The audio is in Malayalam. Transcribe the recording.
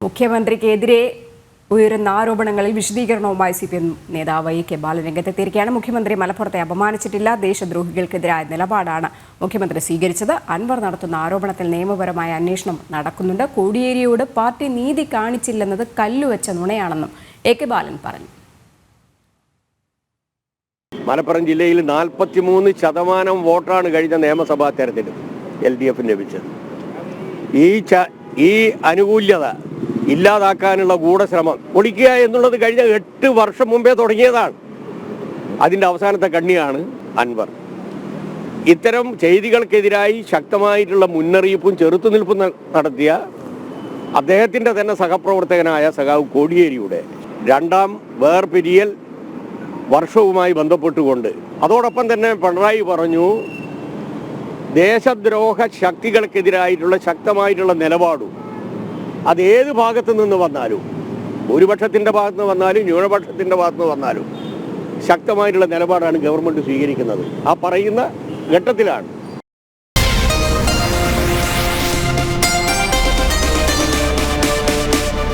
മുഖ്യമന്ത്രിക്കെതിരെ ഉയരുന്ന ആരോപണങ്ങളിൽ വിശദീകരണവുമായി CPM നേതാവ് കെ ബാലൻ രംഗത്തെത്തിയിരിക്കുകയാണ്. മുഖ്യമന്ത്രി മലപ്പുറത്തെ അപമാനിച്ചിട്ടില്ല, ദേശദ്രോഹികൾക്കെതിരായ നിലപാടാണ് മുഖ്യമന്ത്രി സ്വീകരിച്ചത്. അൻവർ നടത്തുന്ന ആരോപണത്തിൽ നിയമപരമായ അന്വേഷണം നടക്കുന്നുണ്ട്. കോടിയേരിയോട് പാർട്ടി നീതി കാണിച്ചില്ലെന്നത് കല്ലുവെച്ച നുണയാണെന്നും കെ ബാലൻ പറഞ്ഞു. മലപ്പുറം ജില്ലയിൽ 43% വോട്ടാണ് കഴിഞ്ഞ നിയമസഭാ തെരഞ്ഞെടുപ്പ് LDF ലഭിച്ചത്. ഈ അനുകൂല്യത ഇല്ലാതാക്കാനുള്ള ഗൂഢശ്രമം പൊളിക്കുക എന്നുള്ളത് കഴിഞ്ഞ 8 വർഷം മുമ്പേ തുടങ്ങിയതാണ്. അതിൻ്റെ അവസാനത്തെ കണ്ണിയാണ് അൻവർ. ഇത്തരം ചെയ്തികൾക്കെതിരായി ശക്തമായിട്ടുള്ള മുന്നറിയിപ്പും ചെറുത്തുനിൽപ്പും നടത്തിയ അദ്ദേഹത്തിൻ്റെ തന്നെ സഹപ്രവർത്തകനായ സഖാവ് കോടിയേരിയുടെ രണ്ടാം വേർപിരിയൽ വർഷവുമായി ബന്ധപ്പെട്ടുകൊണ്ട് അതോടൊപ്പം തന്നെ പിണറായി പറഞ്ഞു, ദേശദ്രോഹ ശക്തികൾക്കെതിരായിട്ടുള്ള ശക്തമായിട്ടുള്ള നിലപാടും അത് ഏത് ഭാഗത്തു നിന്ന് വന്നാലും, ഭൂരിപക്ഷത്തിൻ്റെ ഭാഗത്ത് നിന്ന് വന്നാലും ന്യൂനപക്ഷത്തിൻ്റെ ഭാഗത്ത് നിന്ന് വന്നാലും ശക്തമായിട്ടുള്ള നിലപാടാണ് ഗവൺമെൻറ് സ്വീകരിക്കുന്നത്. ആ പറയുന്ന ഘട്ടത്തിലാണ്